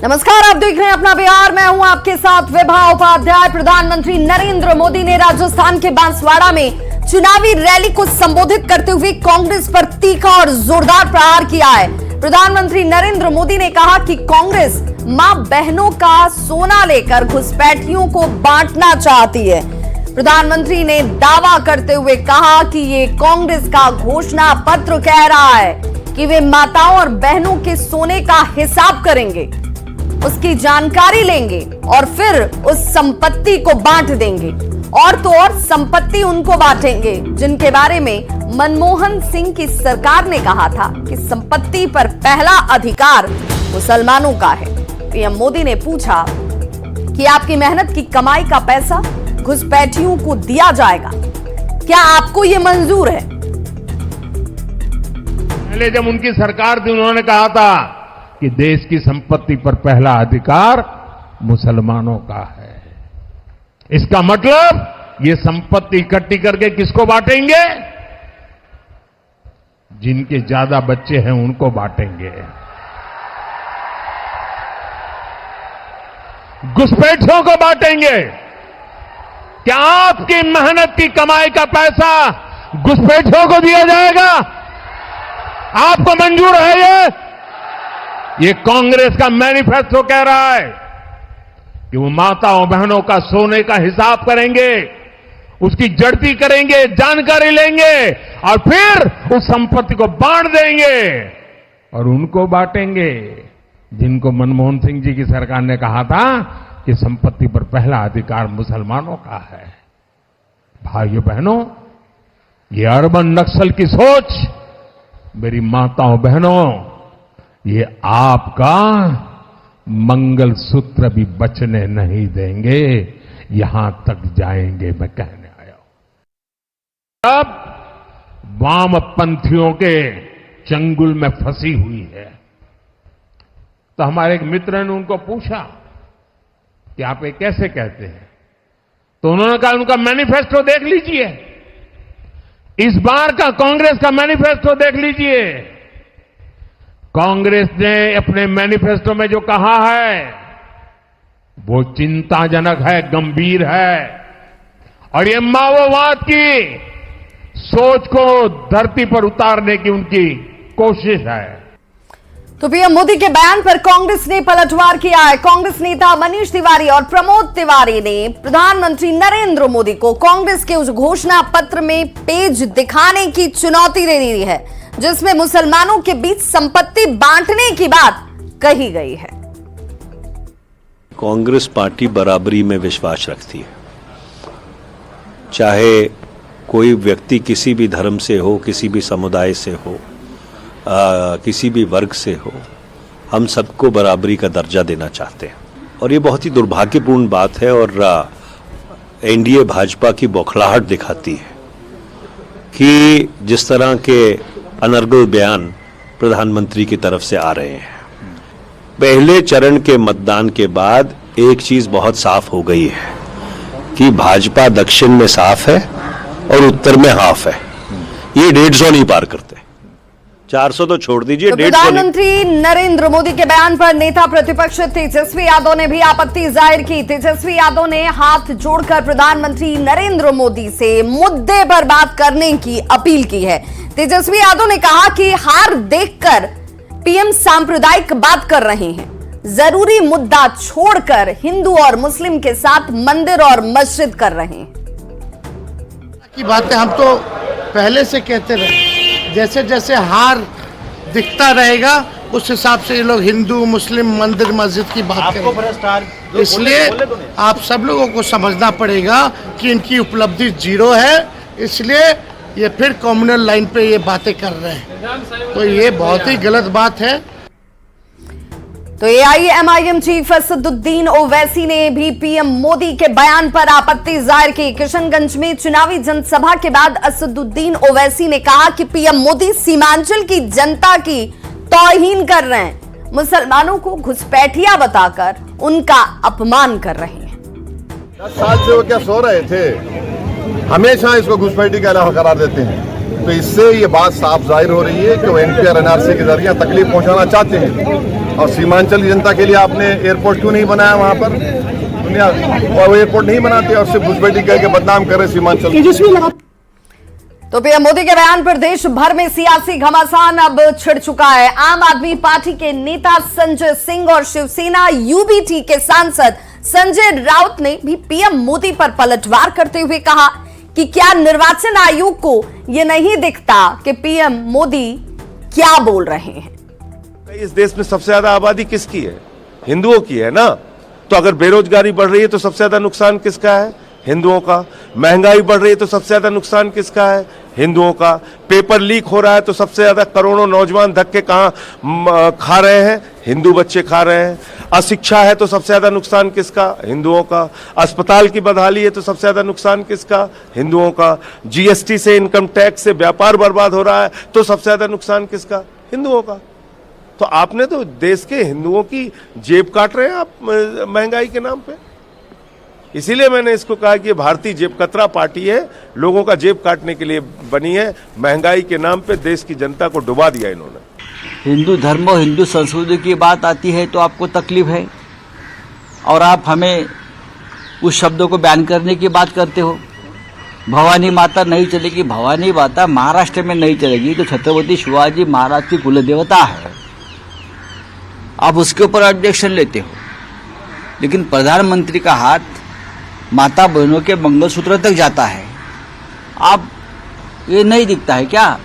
नमस्कार, आप देख रहे हैं अपना बिहार। मैं हूं आपके साथ विभा उपाध्याय। प्रधानमंत्री नरेंद्र मोदी ने राजस्थान के बांसवाड़ा में चुनावी रैली को संबोधित करते हुए कांग्रेस पर तीखा और जोरदार प्रहार किया है। प्रधानमंत्री नरेंद्र मोदी ने कहा कि कांग्रेस मां बहनों का सोना लेकर घुसपैठियों को बांटना चाहती है। प्रधानमंत्री ने दावा करते हुए कहा कि ये कांग्रेस का घोषणा पत्र कह रहा है कि वे माताओं और बहनों के सोने का हिसाब करेंगे, उसकी जानकारी लेंगे और फिर उस संपत्ति को बांट देंगे। और तो और संपत्ति उनको बांटेंगे जिनके बारे में मनमोहन सिंह की सरकार ने कहा था कि संपत्ति पर पहला अधिकार मुसलमानों का है। पीएम मोदी ने पूछा कि आपकी मेहनत की कमाई का पैसा घुसपैठियों को दिया जाएगा, क्या आपको यह मंजूर है? पहले जब उनकी सरकार थी उन्होंने कहा था कि देश की संपत्ति पर पहला अधिकार मुसलमानों का है। इसका मतलब ये संपत्ति इकट्ठी करके किसको बांटेंगे? जिनके ज्यादा बच्चे हैं उनको बांटेंगे। घुसपैठियों को बांटेंगे। क्या आपकी मेहनत की कमाई का पैसा घुसपैठियों को दिया जाएगा? आपको मंजूर है ये कांग्रेस का मैनिफेस्टो कह रहा है कि वो माताओं बहनों का सोने का हिसाब करेंगे, उसकी जड़ती करेंगे, जानकारी लेंगे और फिर उस संपत्ति को बांट देंगे। और उनको बांटेंगे जिनको मनमोहन सिंह जी की सरकार ने कहा था कि संपत्ति पर पहला अधिकार मुसलमानों का है। भाइयों बहनों, ये अर्बन नक्सल की सोच, मेरी माताओं बहनों, ये आपका मंगलसूत्र भी बचने नहीं देंगे, यहां तक जाएंगे, मैं कहने आया हूं। अब वामपंथियों के चंगुल में फंसी हुई है। तो हमारे एक मित्र ने उनको पूछा कि आप ये कैसे कहते हैं? तो उन्होंने कहा उनका मैनिफेस्टो देख लीजिए, इस बार का कांग्रेस का मैनिफेस्टो देख लीजिए। कांग्रेस ने अपने मैनिफेस्टो में जो कहा है वो चिंताजनक है, गंभीर है और ये माओवाद की सोच को धरती पर उतारने की उनकी कोशिश है। तो पीएम मोदी के बयान पर कांग्रेस ने पलटवार किया है। कांग्रेस नेता मनीष तिवारी और प्रमोद तिवारी ने प्रधानमंत्री नरेंद्र मोदी को कांग्रेस के उस घोषणा पत्र में पेज दिखाने की चुनौती दे दी है जिसमें मुसलमानों के बीच संपत्ति बांटने की बात कही गई है। कांग्रेस पार्टी बराबरी में विश्वास रखती है। चाहे कोई व्यक्ति किसी भी धर्म से हो, किसी भी समुदाय से हो, किसी भी वर्ग से हो, हम सबको बराबरी का दर्जा देना चाहते हैं। और ये बहुत ही दुर्भाग्यपूर्ण बात है और एनडीए भाजपा की बौखलाहट दिखाती है कि जिस तरह के अनर्गल बयान प्रधानमंत्री की तरफ से आ रहे हैं। पहले चरण के मतदान के बाद एक चीज बहुत साफ हो गई है कि भाजपा दक्षिण में साफ है और उत्तर में हाफ है। ये 150 नहीं पार करते। 400 तो छोड़ दीजिए, तो प्रधानमंत्री नरेंद्र मोदी के बयान पर नेता प्रतिपक्ष तेजस्वी यादव ने भी आपत्ति जाहिर की। तेजस्वी यादव ने हाथ जोड़कर प्रधानमंत्री नरेंद्र मोदी से मुद्दे पर बात करने की अपील की है। तेजस्वी यादव ने कहा कि हार देखकर पीएम सांप्रदायिक बात कर रहे हैं, जरूरी मुद्दा छोड़कर हिंदू और मुस्लिम के साथ मंदिर और मस्जिद कर रहे हैं। की बातें हम तो पहले से कहते रहे, जैसे जैसे हार दिखता रहेगा उस हिसाब से ये लोग हिंदू मुस्लिम मंदिर मस्जिद की बात करेंगे। इसलिए आप सब लोगों को समझना पड़ेगा कि इनकी उपलब्धि जीरो है, इसलिए ये फिर कम्युनल लाइन पे ये बातें कर रहे हैं। तो ये बहुत ही गलत बात है। तो एआईएमआईएम चीफ असदुद्दीन ओवैसी ने भी पीएम मोदी के बयान पर आपत्ति जाहिर की। किशनगंज में चुनावी जनसभा के बाद असदुद्दीन ओवैसी ने कहा कि पीएम मोदी सीमांचल की जनता की तौहीन कर रहे हैं, मुसलमानों को घुसपैठिया बताकर उनका अपमान कर रहे हैं। 10 साल से वो क्या सो रहे थे? हमेशा इसको घुसपैठी का इलाका करार देते हैं। तो इससे ये बात साफ जाहिर हो रही है कि वो एनपीआर एनआरसी के जरिए तकलीफ पहुंचाना चाहते हैं। और सीमांचल की जनता के लिए आपने एयरपोर्ट क्यों नहीं बनाया वहाँ पर? दुनिया और वो एयरपोर्ट नहीं बनाते और सिर्फ घुसपैठी कह के बदनाम कर रहे सीमांचल। तो पीएम मोदी के बयान पर देश भर में सियासी घमासान अब छिड़ चुका है। आम आदमी पार्टी के नेता संजय सिंह और शिवसेना यूबीटी के सांसद संजय राउत ने भी पीएम मोदी पर पलटवार करते हुए कहा कि क्या निर्वाचन आयोग को यह नहीं दिखता कि पीएम मोदी क्या बोल रहे हैं। इस देश में सबसे ज्यादा आबादी किसकी है? हिंदुओं की है ना। तो अगर बेरोजगारी बढ़ रही है तो सबसे ज्यादा नुकसान किसका है? हिंदुओं का। महंगाई बढ़ रही है तो सबसे ज्यादा नुकसान किसका है? हिंदुओं का। पेपर लीक हो रहा है तो सबसे ज्यादा करोड़ों नौजवान धक्के कहां खा रहे हैं? हिंदू बच्चे खा रहे हैं। अशिक्षा है तो सबसे ज्यादा नुकसान किसका? हिंदुओं का। अस्पताल की बदहाली है तो सबसे ज्यादा नुकसान किसका? हिंदुओं का। जीएसटी से, इनकम टैक्स से व्यापार बर्बाद हो रहा है तो सबसे ज्यादा नुकसान किसका? हिंदुओं का। तो आपने तो देश के हिंदुओं की जेब काट रहे हैं आप महंगाई के नाम पे। इसीलिए मैंने इसको कहा कि ये भारतीय जेब कतरा पार्टी है, लोगों का जेब काटने के लिए बनी है। महंगाई के नाम पे देश की जनता को डुबा दिया इन्होंने। हिंदू धर्म और हिंदू संस्कृति की बात आती है तो आपको तकलीफ है और आप हमें उस शब्दों को बयान करने की बात करते हो। भवानी माता नहीं चलेगी, भवानी माता महाराष्ट्र में नहीं चलेगी तो छत्रपति शिवाजी महाराज की कुल देवता है, आप उसके ऊपर ऑब्जेक्शन लेते हो। लेकिन प्रधानमंत्री का हाथ माता बहनों के मंगलसूत्र तक जाता है, आप ये नहीं दिखता है क्या?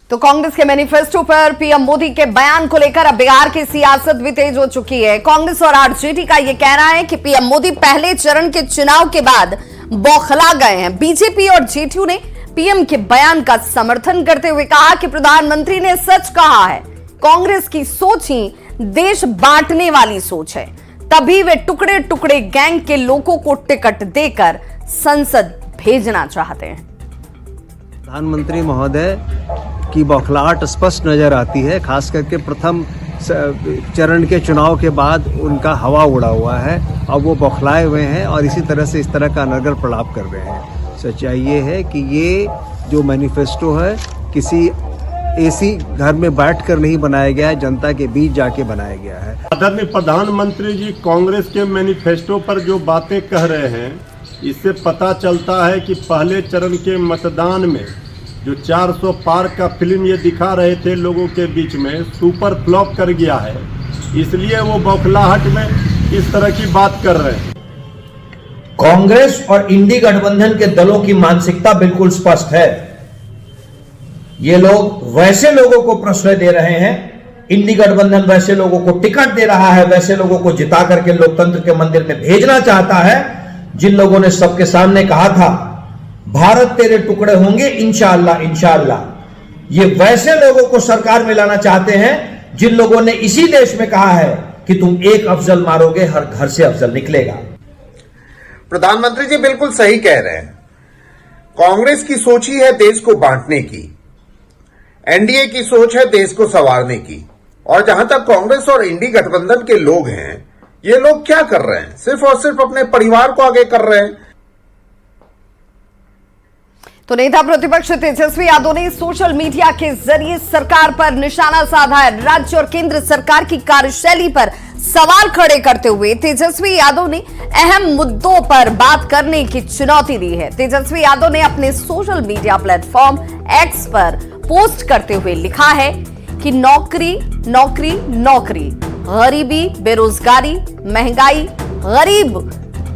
तो कांग्रेस के मैनिफेस्टो पर पीएम मोदी के बयान को लेकर अब बिहार की सियासत भी तेज हो चुकी है। कांग्रेस और आरजेडी का यह कहना है कि पीएम मोदी पहले चरण के चुनाव के बाद बौखला गए हैं। बीजेपी और जेडीयू ने पीएम के बयान का समर्थन करते हुए कहा कि प्रधानमंत्री ने सच कहा है। कांग्रेस की सोच ही देश बांटने वाली सोच है, तभी वे टुकड़े टुकड़े गैंग के लोगों को टिकट देकर संसद भेजना चाहते हैं। प्रधानमंत्री महोदय की बौखलाहट स्पष्ट नजर आती है, खास करके प्रथम चरण के चुनाव के बाद उनका हवा उड़ा हुआ है। अब वो बौखलाए हुए हैं और इसी तरह से इस तरह का नगर प्रलाप कर रहे हैं। सच्चाई ये है कि ये जो मैनिफेस्टो है किसी एसी घर में बैठकर नहीं बनाया गया है, जनता के बीच जाके बनाया गया है। आदरणीय प्रधानमंत्री जी कांग्रेस के मैनिफेस्टो पर जो बातें कह रहे हैं, इससे पता चलता है कि पहले चरण के मतदान में जो 400 पार का फिल्म ये दिखा रहे थे लोगों के बीच में, सुपर फ्लॉप कर गया है। इसलिए वो बौखलाहट में इस तरह की बात कर रहे हैं। कांग्रेस और इंडी गठबंधन के दलों की मानसिकता बिल्कुल स्पष्ट है। ये लोग वैसे लोगों को प्रश्रय दे रहे हैं, इंडी गठबंधन वैसे लोगों को टिकट दे रहा है, वैसे लोगों को जिता करके लोकतंत्र के मंदिर में भेजना चाहता है, जिन लोगों ने सबके सामने कहा था भारत तेरे टुकड़े होंगे इंशाअल्लाह इंशाअल्लाह। ये वैसे लोगों को सरकार में लाना चाहते हैं जिन लोगों ने इसी देश में कहा है कि तुम एक अफजल मारोगे हर घर से अफजल निकलेगा। प्रधानमंत्री जी बिल्कुल सही कह रहे हैं। कांग्रेस की सोच ही है देश को बांटने की, एनडीए की सोच है देश को संवारने की। और जहां तक कांग्रेस और इंडी गठबंधन के लोग हैं, ये लोग क्या कर रहे हैं? सिर्फ और सिर्फ अपने परिवार को आगे कर रहे हैं। तो नेता प्रतिपक्ष तेजस्वी यादव ने सोशल मीडिया के जरिए सरकार पर निशाना साधा है। राज्य और केंद्र सरकार की कार्यशैली पर सवाल खड़े करते हुए तेजस्वी यादव ने अहम मुद्दों पर बात करने की चुनौती दी है। तेजस्वी यादव ने अपने सोशल मीडिया प्लेटफॉर्म एक्स पर पोस्ट करते हुए लिखा है कि नौकरी नौकरी नौकरी, गरीबी, बेरोजगारी, महंगाई, गरीब,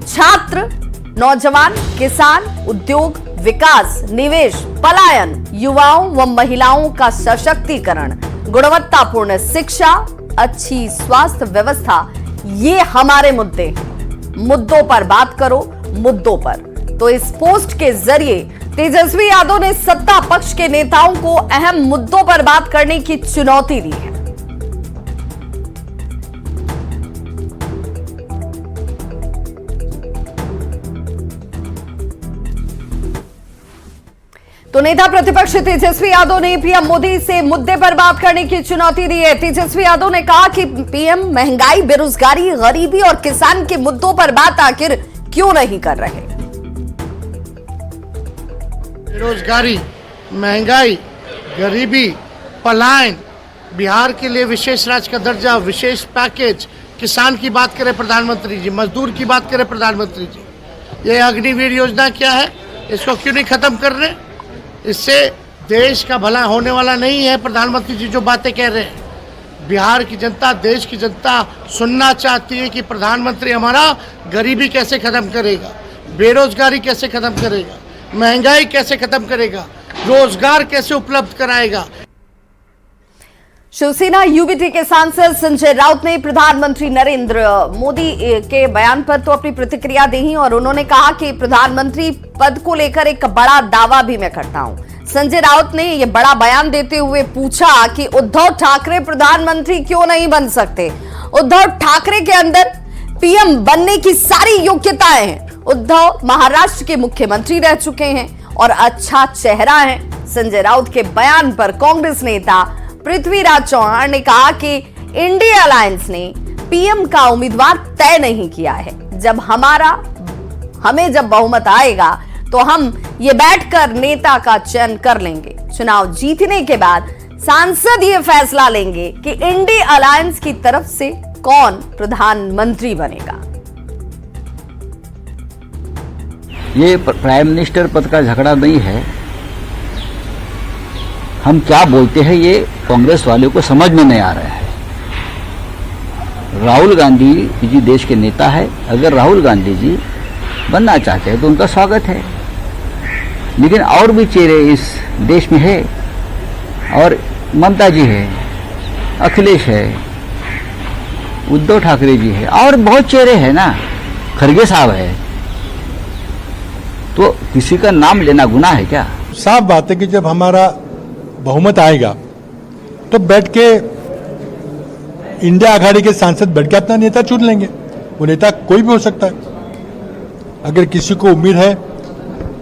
छात्र, नौजवान, किसान, उद्योग, विकास, निवेश, पलायन, युवाओं व महिलाओं का सशक्तिकरण, गुणवत्तापूर्ण शिक्षा, अच्छी स्वास्थ्य व्यवस्था, ये हमारे मुद्दे हैं। मुद्दों पर बात करो, मुद्दों पर। तो इस पोस्ट के जरिए तेजस्वी यादव ने सत्ता पक्ष के नेताओं को अहम मुद्दों पर बात करने की चुनौती दी है। तो नेता प्रतिपक्ष तेजस्वी यादव ने पीएम मोदी से मुद्दे पर बात करने की चुनौती दी है। तेजस्वी यादव ने कहा कि पीएम महंगाई, बेरोजगारी, गरीबी और किसान के मुद्दों पर बात आखिर क्यों नहीं कर रहे? बेरोजगारी, महंगाई, गरीबी, पलायन, बिहार के लिए विशेष राज्य का दर्जा, विशेष पैकेज, किसान की बात करें प्रधानमंत्री जी, मजदूर की बात करें प्रधानमंत्री जी, ये अग्निवीर योजना क्या है, इसको क्यों नहीं खत्म कर रहे? इससे देश का भला होने वाला नहीं है। प्रधानमंत्री जी जो बातें कह रहे हैं, बिहार की जनता, देश की जनता सुनना चाहती है कि प्रधानमंत्री हमारा गरीबी कैसे खत्म करेगा, बेरोजगारी कैसे खत्म करेगा, महंगाई कैसे खत्म करेगा, रोजगार कैसे उपलब्ध कराएगा। शिवसेना यूबीटी के सांसद संजय राउत ने प्रधानमंत्री नरेंद्र मोदी के बयान पर तो अपनी प्रतिक्रिया दी ही और उन्होंने कहा कि प्रधानमंत्री पद को लेकर एक बड़ा दावा भी मैं करता हूं। संजय राउत ने यह बड़ा बयान देते हुए पूछा कि उद्धव ठाकरे प्रधानमंत्री क्यों नहीं बन सकते। उद्धव ठाकरे के अंदर पीएम बनने की सारी योग्यताएं हैं। उद्धव महाराष्ट्र के मुख्यमंत्री रह चुके हैं और अच्छा चेहरा है। संजय राउत के बयान पर कांग्रेस नेता पृथ्वीराज चौहान ने कहा कि इंडिया अलायंस ने पीएम का उम्मीदवार तय नहीं किया है। जब हमें जब बहुमत आएगा तो हम ये बैठकर नेता का चयन कर लेंगे। चुनाव जीतने के बाद सांसद ये फैसला लेंगे कि इंडिया अलायंस की तरफ से कौन प्रधानमंत्री बनेगा। ये प्राइम मिनिस्टर पद का झगड़ा नहीं है। हम क्या बोलते हैं ये कांग्रेस वालों को समझ में नहीं आ रहा है। राहुल गांधी जी देश के नेता है। अगर राहुल गांधी जी बनना चाहते हैं तो उनका स्वागत है, लेकिन और भी चेहरे इस देश में है और ममता जी है, अखिलेश है, उद्धव ठाकरे जी है और बहुत चेहरे हैं ना, खड़गे साहब है। तो किसी का नाम लेना गुनाह है क्या? साफ बात है कि जब हमारा बहुमत आएगा तो बैठ के इंडिया आघाड़ी के सांसद बैठ के अपना नेता चुन लेंगे। वो नेता कोई भी हो सकता है। अगर किसी को उम्मीद है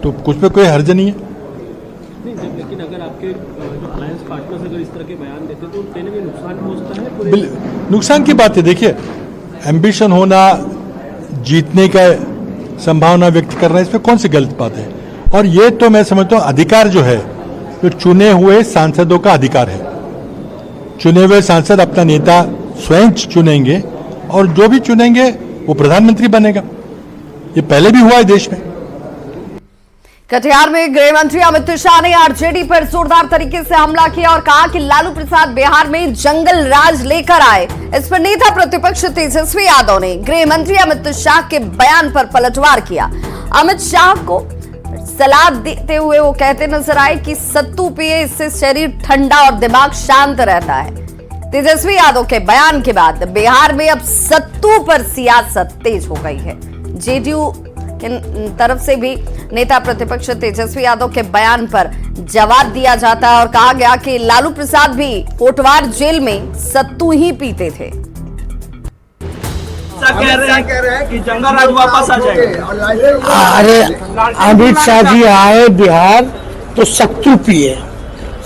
तो कुछ पे कोई हर्ज नहीं है। लेकिन अगर आपके जो अलायंस पार्टनर्स अगर इस तरह के बयान देते तो कहीं ना कहीं नुकसान पहुंचता है। नुकसान की बात है। देखिए, एम्बिशन होना, जीतने का संभावना व्यक्त करना, इसमें कौन सी गलत बात है। और ये तो मैं समझता हूँ अधिकार जो है, जो चुने हुए सांसदों का अधिकार है। चुने हुए सांसद अपना नेता स्वयं चुनेंगे और जो भी चुनेंगे वो प्रधानमंत्री बनेगा। ये पहले भी हुआ है देश में। कटिहार में गृह मंत्री अमित शाह ने आरजेडी पर जोरदार तरीके से हमला किया और कहा कि लालू प्रसाद बिहार में जंगल राज लेकर आए। इस पर नेता प्रतिपक्ष तेजस्वी यादव ने गृह मंत्री अमित शाह के बयान पर पलटवार किया। अमित शाह को सलाह देते हुए वो कहते नजर आए कि सत्तू पिए, इससे शरीर ठंडा और दिमाग शांत रहता है। तेजस्वी यादव के बयान के बाद बिहार में अब सत्तू पर सियासत तेज हो गई है। जेडीयू की तरफ से भी नेता प्रतिपक्ष तेजस्वी यादव के बयान पर जवाब दिया जाता है और कहा गया कि लालू प्रसाद भी कोटवार जेल में सत्तू ही पीते थे। कह रहे हैं कि जंगल राज वापस आ जाएगा। अरे अमित शाह जी आए बिहार तो सत्तू पिए।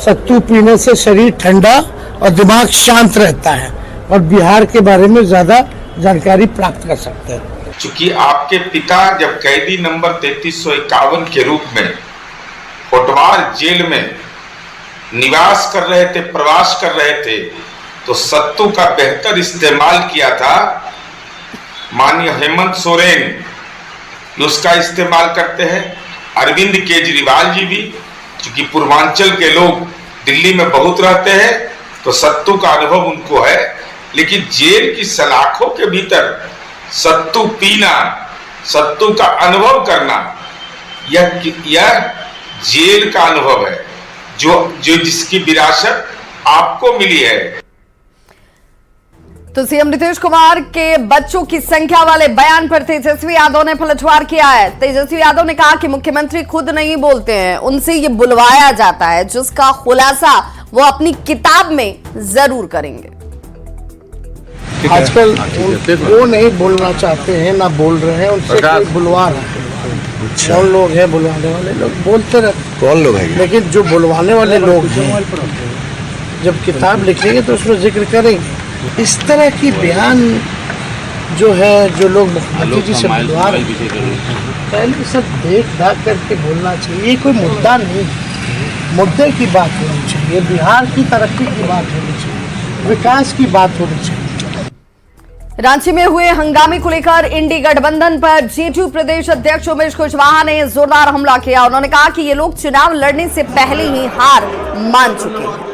सत्तू पीने से शरीर ठंडा और दिमाग शांत रहता है और बिहार के बारे में ज्यादा जानकारी प्राप्त कर सकते हैं। चूंकि आपके पिता जब कैदी नंबर 3351 के रूप में कोटवार जेल में निवास कर रहे थे, प्रवास कर रहे थे, तो सत्तू का बेहतर इस्तेमाल किया था। माननीय हेमंत सोरेन उसका इस्तेमाल करते हैं, अरविंद केजरीवाल जी भी, क्योंकि पूर्वांचल के लोग दिल्ली में बहुत रहते हैं तो सत्तू का अनुभव उनको है। लेकिन जेल की सलाखों के भीतर सत्तू पीना, सत्तू का अनुभव करना, यह जेल का अनुभव है जो जिसकी विरासत आपको मिली है। तो सीएम नीतीश कुमार के बच्चों की संख्या वाले बयान पर तेजस्वी यादव ने पलटवार किया है। तेजस्वी यादव ने कहा कि मुख्यमंत्री खुद नहीं बोलते हैं, उनसे ये बुलवाया जाता है, जिसका खुलासा वो अपनी किताब में जरूर करेंगे। आजकल वो नहीं बोलना चाहते हैं, ना बोल रहे हैं, उनसे कोई बुलवा रहा है। कौन लोग हैं बुलवाने वाले? लोग बोलते रहते। कौन लोग हैं? लेकिन जो बुलवाने वाले लोग हैं, जब किताब लिखेंगे तो उसमें जिक्र करेंगे। इस तरह की बयान जो है, जो लोग मुख्यमंत्री जी से बुलवा रहे हैं, पहले सब देख दाख करके बोलना चाहिए। ये कोई मुद्दा नहीं, मुद्दे की बात होनी चाहिए, बिहार की तरक्की की बात होनी चाहिए। विकास की बात होनी चाहिए। रांची में हुए हंगामे को लेकर इंडी गठबंधन पर जेडीयू प्रदेश अध्यक्ष उमेश कुशवाहा ने जोरदार हमला किया। उन्होंने कहा कि ये लोग चुनाव लड़ने से पहले ही हार मान चुके हैं।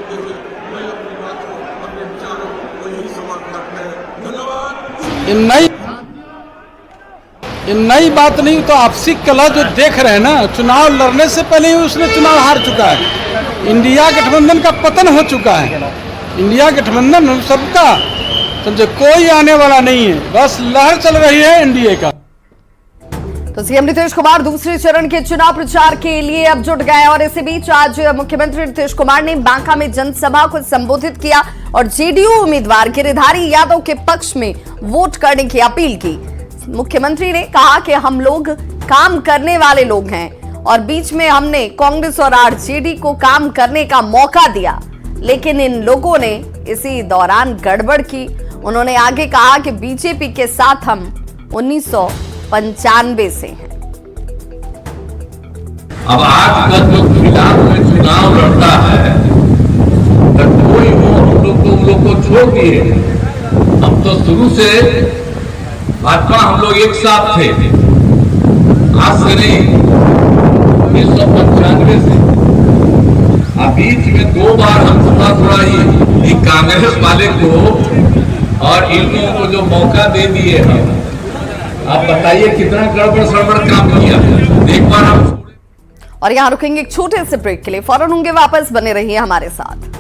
ये नई बात नहीं, तो आपसी कलह जो देख रहे हैं ना, चुनाव लड़ने से पहले ही उसने चुनाव हार चुका है। इंडिया गठबंधन का पतन हो चुका है। इंडिया गठबंधन सबका, समझे, कोई आने वाला नहीं है, बस लहर चल रही है एनडीए का। तो सीएम नीतीश कुमार दूसरे चरण के चुनाव प्रचार के लिए अब जुट गए और इसी बीच आज मुख्यमंत्री नीतीश कुमार ने बांका में जनसभा को संबोधित किया और जेडीयू उम्मीदवार गिरिधारी यादव के पक्ष में वोट करने की अपील की। मुख्यमंत्री ने कहा कि हम लोग काम करने वाले लोग हैं और बीच में हमने कांग्रेस और आरजेडी को काम करने का मौका दिया, लेकिन इन लोगों ने इसी दौरान गड़बड़ की। उन्होंने आगे कहा कि बीजेपी के साथ हम 1995 से हैं। अब आज का जो चुनाव लड़ता है, कोई हो, हम लोग तो उन लोग को छोड़ दिए। हम तो शुरू से भाजपा, हम लोग एक साथ थे, आज से नहीं, 1995 से। अब बीच में 2 बार हम थोड़ा ही कांग्रेस वाले को और इन लोगों को जो मौका दे दिए हम, आप बताइए कितना गड़बड़ सड़बड़ काम किया। एक बार हम और यहाँ रुकेंगे एक छोटे से ब्रेक के लिए, फौरन होंगे वापस, बने रहिए हमारे साथ।